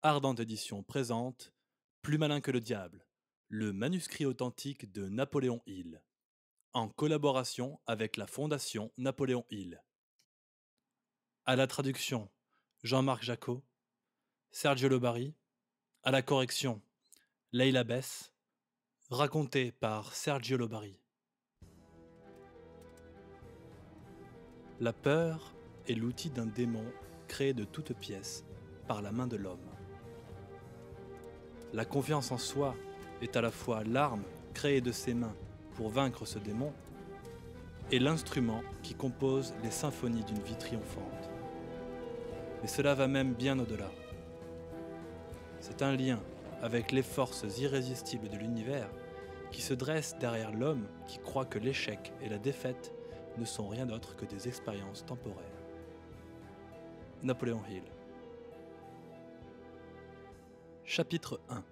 Ardente Édition présente Plus malin que le diable, le manuscrit authentique de Napoléon Hill, en collaboration avec la Fondation Napoléon Hill. À la traduction, Jean-Marc Jacot, Sergio Lobari, à la correction, Leila Bess, raconté par Sergio Lobari. La peur est l'outil d'un démon créé de toutes pièces par la main de l'homme. La confiance en soi est à la fois l'arme créée de ses mains pour vaincre ce démon et l'instrument qui compose les symphonies d'une vie triomphante. Mais cela va même bien au-delà. C'est un lien avec les forces irrésistibles de l'univers qui se dressent derrière l'homme qui croit que l'échec et la défaite ne sont rien d'autre que des expériences temporaires. Napoléon Hill. Chapitre 1.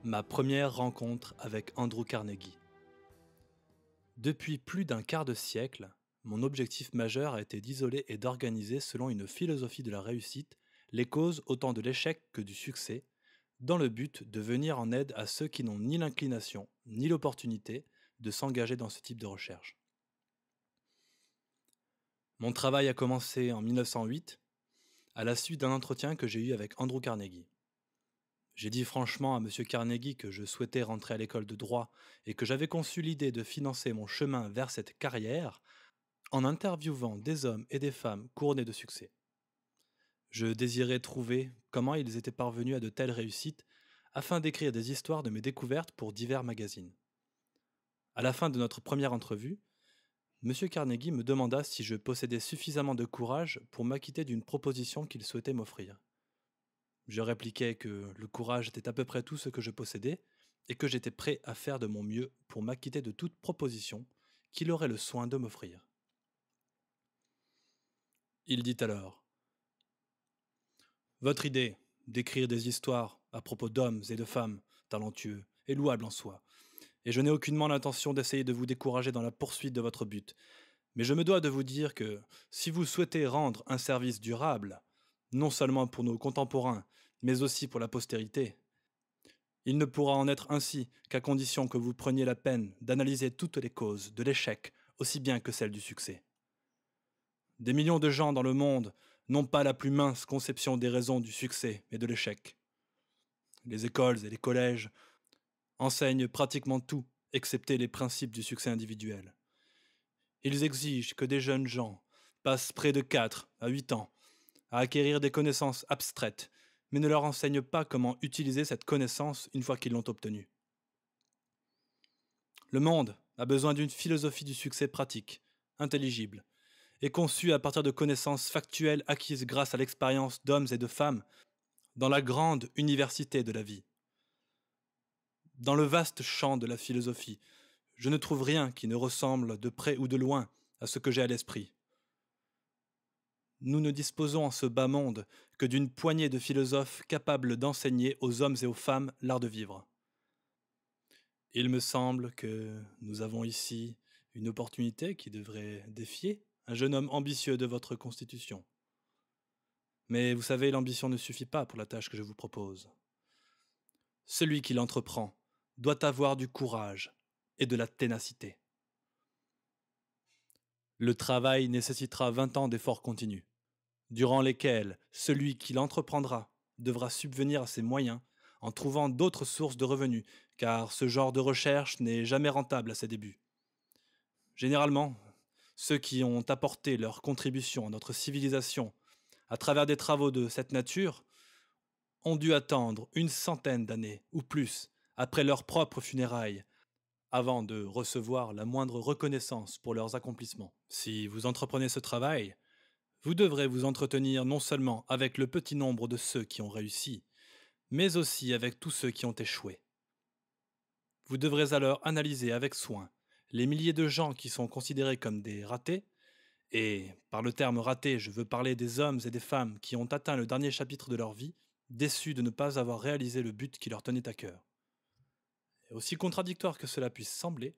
Ma première rencontre avec Andrew Carnegie. Depuis plus d'un quart de siècle, mon objectif majeur a été d'isoler et d'organiser selon une philosophie de la réussite les causes autant de l'échec que du succès, dans le but de venir en aide à ceux qui n'ont ni l'inclination ni l'opportunité de s'engager dans ce type de recherche. Mon travail a commencé en 1908, à la suite d'un entretien que j'ai eu avec Andrew Carnegie. J'ai dit franchement à M. Carnegie que je souhaitais rentrer à l'école de droit et que j'avais conçu l'idée de financer mon chemin vers cette carrière en interviewant des hommes et des femmes couronnés de succès. Je désirais trouver comment ils étaient parvenus à de telles réussites afin d'écrire des histoires de mes découvertes pour divers magazines. À la fin de notre première entrevue, M. Carnegie me demanda si je possédais suffisamment de courage pour m'acquitter d'une proposition qu'il souhaitait m'offrir. Je répliquai que le courage était à peu près tout ce que je possédais et que j'étais prêt à faire de mon mieux pour m'acquitter de toute proposition qu'il aurait le soin de m'offrir. Il dit alors : « Votre idée d'écrire des histoires à propos d'hommes et de femmes talentueux est louable en soi, et je n'ai aucunement l'intention d'essayer de vous décourager dans la poursuite de votre but. Mais je me dois de vous dire que si vous souhaitez rendre un service durable, non seulement pour nos contemporains, mais aussi pour la postérité, il ne pourra en être ainsi qu'à condition que vous preniez la peine d'analyser toutes les causes de l'échec aussi bien que celles du succès. Des millions de gens dans le monde n'ont pas la plus mince conception des raisons du succès et de l'échec. Les écoles et les collèges enseignent pratiquement tout, excepté les principes du succès individuel. Ils exigent que des jeunes gens passent près de 4 à 8 ans à acquérir des connaissances abstraites, mais ne leur enseignent pas comment utiliser cette connaissance une fois qu'ils l'ont obtenue. Le monde a besoin d'une philosophie du succès pratique, intelligible, et conçue à partir de connaissances factuelles acquises grâce à l'expérience d'hommes et de femmes dans la grande université de la vie. Dans le vaste champ de la philosophie, je ne trouve rien qui ne ressemble de près ou de loin à ce que j'ai à l'esprit. Nous ne disposons en ce bas monde que d'une poignée de philosophes capables d'enseigner aux hommes et aux femmes l'art de vivre. Il me semble que nous avons ici une opportunité qui devrait défier un jeune homme ambitieux de votre constitution. Mais vous savez, l'ambition ne suffit pas pour la tâche que je vous propose. Celui qui l'entreprend doit avoir du courage et de la ténacité. Le travail nécessitera 20 ans d'efforts continus, durant lesquels celui qui l'entreprendra devra subvenir à ses moyens en trouvant d'autres sources de revenus, car ce genre de recherche n'est jamais rentable à ses débuts. Généralement, ceux qui ont apporté leur contribution à notre civilisation à travers des travaux de cette nature ont dû attendre une centaine d'années ou plus après leurs propres funérailles avant de recevoir la moindre reconnaissance pour leurs accomplissements. Si vous entreprenez ce travail, vous devrez vous entretenir non seulement avec le petit nombre de ceux qui ont réussi, mais aussi avec tous ceux qui ont échoué. Vous devrez alors analyser avec soin les milliers de gens qui sont considérés comme des ratés, et par le terme raté, je veux parler des hommes et des femmes qui ont atteint le dernier chapitre de leur vie, déçus de ne pas avoir réalisé le but qui leur tenait à cœur. Et aussi contradictoire que cela puisse sembler,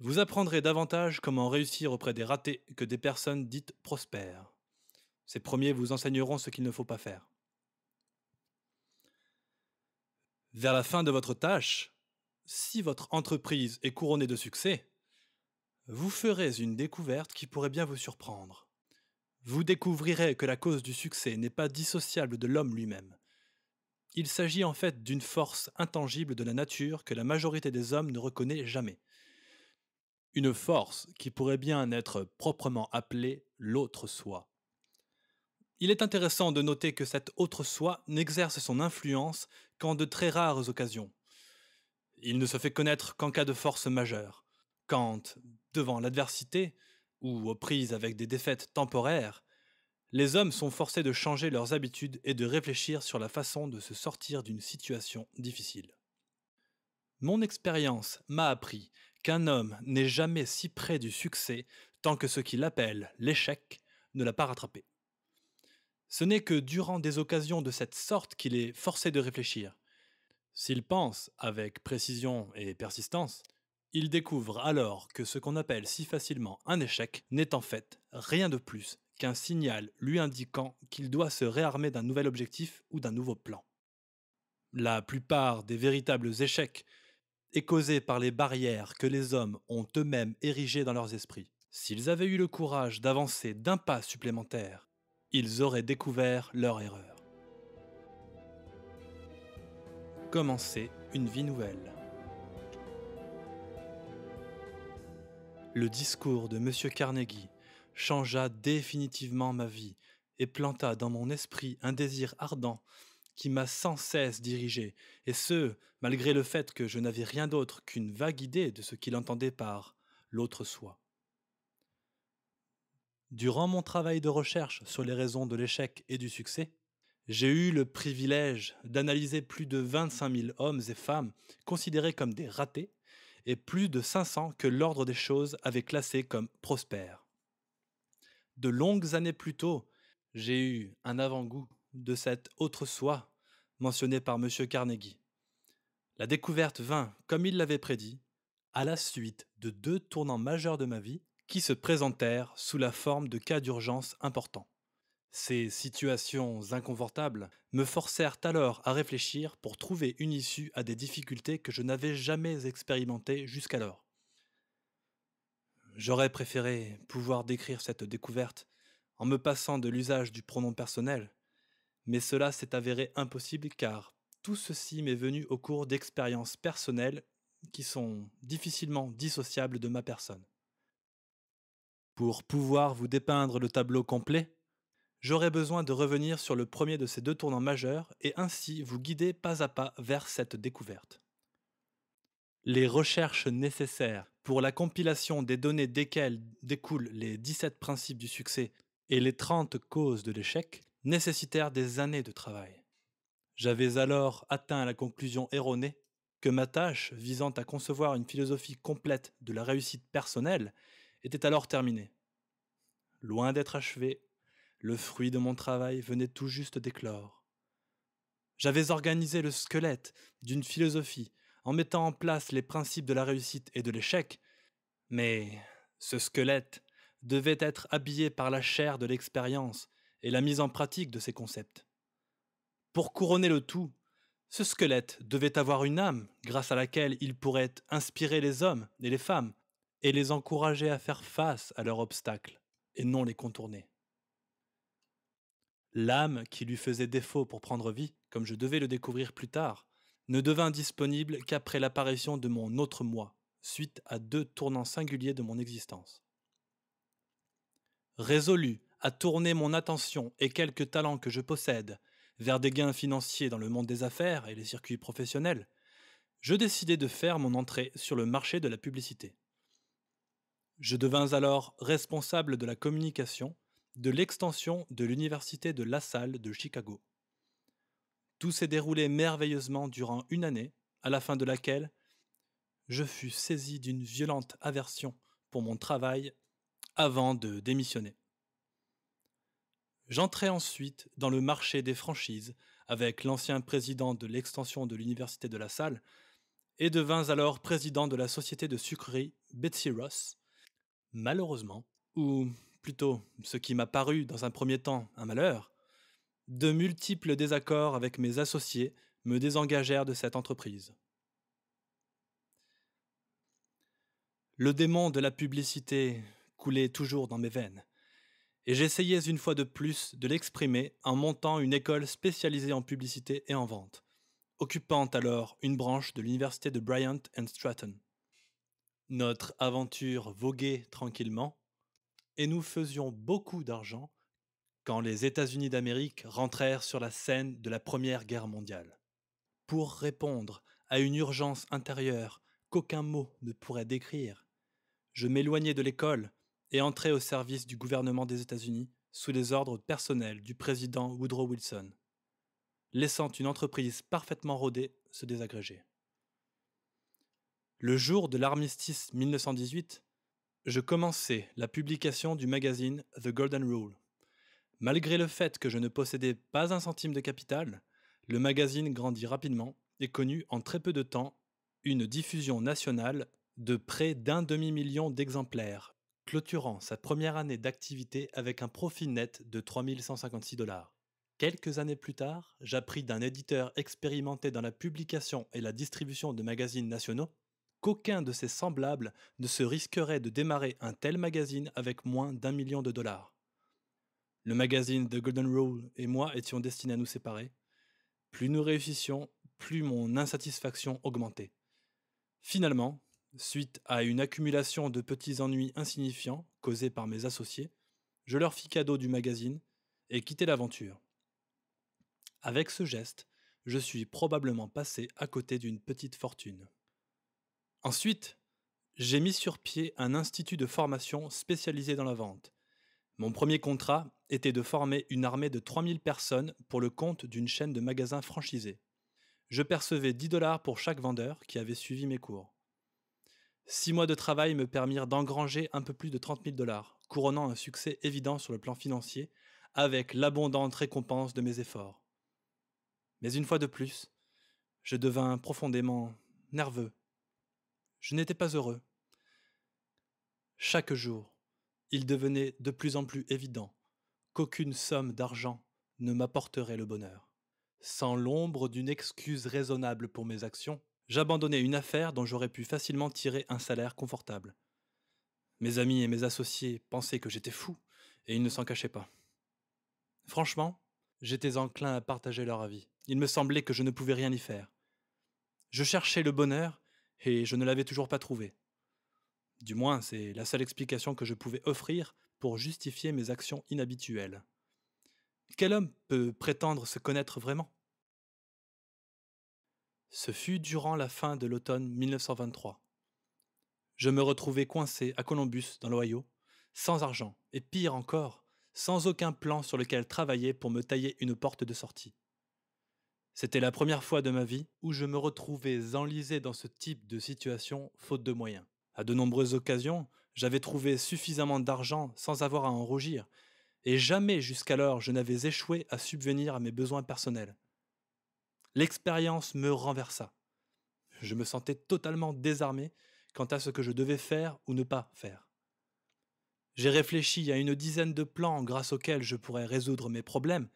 vous apprendrez davantage comment réussir auprès des ratés que des personnes dites prospères. Ces premiers vous enseigneront ce qu'il ne faut pas faire. Vers la fin de votre tâche, si votre entreprise est couronnée de succès, vous ferez une découverte qui pourrait bien vous surprendre. Vous découvrirez que la cause du succès n'est pas dissociable de l'homme lui-même. Il s'agit en fait d'une force intangible de la nature que la majorité des hommes ne reconnaît jamais. Une force qui pourrait bien être proprement appelée l'autre soi. Il est intéressant de noter que cette autre soi n'exerce son influence qu'en de très rares occasions. Il ne se fait connaître qu'en cas de force majeure, quand, devant l'adversité, ou aux prises avec des défaites temporaires, les hommes sont forcés de changer leurs habitudes et de réfléchir sur la façon de se sortir d'une situation difficile. Mon expérience m'a appris qu'un homme n'est jamais si près du succès tant que ce qu'il appelle l'échec ne l'a pas rattrapé. Ce n'est que durant des occasions de cette sorte qu'il est forcé de réfléchir. S'il pense avec précision et persistance, il découvre alors que ce qu'on appelle si facilement un échec n'est en fait rien de plus qu'un signal lui indiquant qu'il doit se réarmer d'un nouvel objectif ou d'un nouveau plan. La plupart des véritables échecs est causé par les barrières que les hommes ont eux-mêmes érigées dans leurs esprits. S'ils avaient eu le courage d'avancer d'un pas supplémentaire, ils auraient découvert leur erreur. Commencer une vie nouvelle. Le discours de M. Carnegie changea définitivement ma vie et planta dans mon esprit un désir ardent qui m'a sans cesse dirigé, et ce, malgré le fait que je n'avais rien d'autre qu'une vague idée de ce qu'il entendait par l'autre soi. Durant mon travail de recherche sur les raisons de l'échec et du succès, j'ai eu le privilège d'analyser plus de 25 000 hommes et femmes considérés comme des ratés et plus de 500 que l'ordre des choses avait classés comme prospères. De longues années plus tôt, j'ai eu un avant-goût de cette autre soi mentionnée par M. Carnegie. La découverte vint, comme il l'avait prédit, à la suite de 2 tournants majeurs de ma vie qui se présentèrent sous la forme de cas d'urgence importants. Ces situations inconfortables me forcèrent alors à réfléchir pour trouver une issue à des difficultés que je n'avais jamais expérimentées jusqu'alors. J'aurais préféré pouvoir décrire cette découverte en me passant de l'usage du pronom personnel, mais cela s'est avéré impossible car tout ceci m'est venu au cours d'expériences personnelles qui sont difficilement dissociables de ma personne. Pour pouvoir vous dépeindre le tableau complet, j'aurai besoin de revenir sur le premier de ces 2 tournants majeurs et ainsi vous guider pas à pas vers cette découverte. Les recherches nécessaires pour la compilation des données desquelles découlent les 17 principes du succès et les 30 causes de l'échec nécessitèrent des années de travail. J'avais alors atteint la conclusion erronée que ma tâche visant à concevoir une philosophie complète de la réussite personnelle était alors terminée. Loin d'être achevée, le fruit de mon travail venait tout juste d'éclore. J'avais organisé le squelette d'une philosophie en mettant en place les principes de la réussite et de l'échec, mais ce squelette devait être habillé par la chair de l'expérience et la mise en pratique de ces concepts. Pour couronner le tout, ce squelette devait avoir une âme grâce à laquelle il pourrait inspirer les hommes et les femmes et les encourager à faire face à leurs obstacles et non les contourner. L'âme qui lui faisait défaut pour prendre vie, comme je devais le découvrir plus tard, ne devint disponible qu'après l'apparition de mon autre moi, suite à 2 tournants singuliers de mon existence. Résolu à tourner mon attention et quelques talents que je possède vers des gains financiers dans le monde des affaires et les circuits professionnels, je décidai de faire mon entrée sur le marché de la publicité. Je devins alors responsable de la communication de l'extension de l'université de LaSalle de Chicago. Tout s'est déroulé merveilleusement durant une année, à la fin de laquelle je fus saisi d'une violente aversion pour mon travail avant de démissionner. J'entrai ensuite dans le marché des franchises avec l'ancien président de l'extension de l'université de LaSalle et devins alors président de la société de sucrerie Betsy Ross. Malheureusement, ou plutôt ce qui m'a paru dans un premier temps un malheur, de multiples désaccords avec mes associés me désengagèrent de cette entreprise. Le démon de la publicité coulait toujours dans mes veines, et j'essayais une fois de plus de l'exprimer en montant une école spécialisée en publicité et en vente, occupant alors une branche de l'université de Bryant and Stratton. Notre aventure voguait tranquillement, et nous faisions beaucoup d'argent quand les États-Unis d'Amérique rentrèrent sur la scène de la Première Guerre mondiale. Pour répondre à une urgence intérieure qu'aucun mot ne pourrait décrire, je m'éloignai de l'école et entrai au service du gouvernement des États-Unis sous les ordres personnels du président Woodrow Wilson, laissant une entreprise parfaitement rodée se désagréger. Le jour de l'armistice 1918, je commençai la publication du magazine The Golden Rule. Malgré le fait que je ne possédais pas un centime de capital, le magazine grandit rapidement et connut en très peu de temps une diffusion nationale de près d'1 demi-million d'exemplaires, clôturant sa première année d'activité avec un profit net de 3 156 $. Quelques années plus tard, j'appris d'un éditeur expérimenté dans la publication et la distribution de magazines nationaux qu'aucun de ses semblables ne se risquerait de démarrer un tel magazine avec moins d'1 million de $. Le magazine The Golden Rule et moi étions destinés à nous séparer. Plus nous réussissions, plus mon insatisfaction augmentait. Finalement, suite à une accumulation de petits ennuis insignifiants causés par mes associés, je leur fis cadeau du magazine et quittai l'aventure. Avec ce geste, je suis probablement passé à côté d'une petite fortune. Ensuite, j'ai mis sur pied un institut de formation spécialisé dans la vente. Mon premier contrat était de former une armée de 3000 personnes pour le compte d'une chaîne de magasins franchisés. Je percevais 10 $ pour chaque vendeur qui avait suivi mes cours. 6 mois de travail me permirent d'engranger un peu plus de 30 000 $, couronnant un succès évident sur le plan financier, avec l'abondante récompense de mes efforts. Mais une fois de plus, je devins profondément nerveux. Je n'étais pas heureux. Chaque jour, il devenait de plus en plus évident qu'aucune somme d'argent ne m'apporterait le bonheur. Sans l'ombre d'une excuse raisonnable pour mes actions, j'abandonnai une affaire dont j'aurais pu facilement tirer un salaire confortable. Mes amis et mes associés pensaient que j'étais fou, et ils ne s'en cachaient pas. Franchement, j'étais enclin à partager leur avis. Il me semblait que je ne pouvais rien y faire. Je cherchais le bonheur, et je ne l'avais toujours pas trouvé. Du moins, c'est la seule explication que je pouvais offrir pour justifier mes actions inhabituelles. Quel homme peut prétendre se connaître vraiment ? Ce fut durant la fin de l'automne 1923. Je me retrouvai coincé à Columbus, dans l'Ohio, sans argent, et pire encore, sans aucun plan sur lequel travailler pour me tailler une porte de sortie. C'était la première fois de ma vie où je me retrouvais enlisé dans ce type de situation faute de moyens. À de nombreuses occasions, j'avais trouvé suffisamment d'argent sans avoir à en rougir, et jamais jusqu'alors je n'avais échoué à subvenir à mes besoins personnels. L'expérience me renversa. Je me sentais totalement désarmé quant à ce que je devais faire ou ne pas faire. J'ai réfléchi à une dizaine de plans grâce auxquels je pourrais résoudre mes problèmes,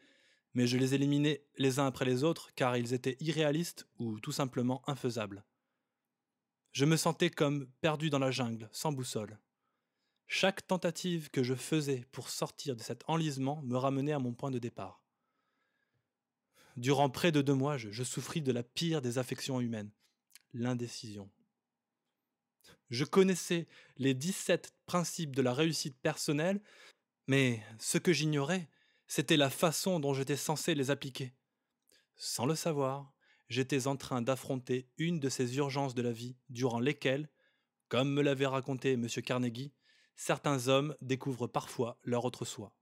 mais je les éliminais les uns après les autres car ils étaient irréalistes ou tout simplement infaisables. Je me sentais comme perdu dans la jungle, sans boussole. Chaque tentative que je faisais pour sortir de cet enlisement me ramenait à mon point de départ. Durant près de 2 mois, je souffris de la pire des affections humaines, l'indécision. Je connaissais les 17 principes de la réussite personnelle, mais ce que j'ignorais, c'était la façon dont j'étais censé les appliquer. Sans le savoir, j'étais en train d'affronter une de ces urgences de la vie durant lesquelles, comme me l'avait raconté M. Carnegie, certains hommes découvrent parfois leur autre soi.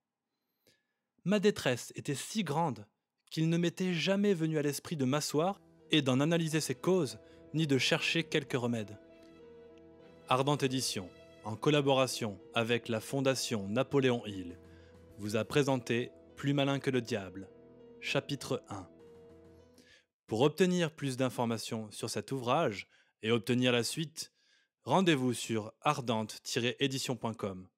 Ma détresse était si grande qu'il ne m'était jamais venu à l'esprit de m'asseoir et d'en analyser ses causes, ni de chercher quelque remède. Ardente Édition, en collaboration avec la Fondation Napoléon Hill, vous a présenté Plus malin que le diable, chapitre 1. Pour obtenir plus d'informations sur cet ouvrage et obtenir la suite, rendez-vous sur ardente-édition.com.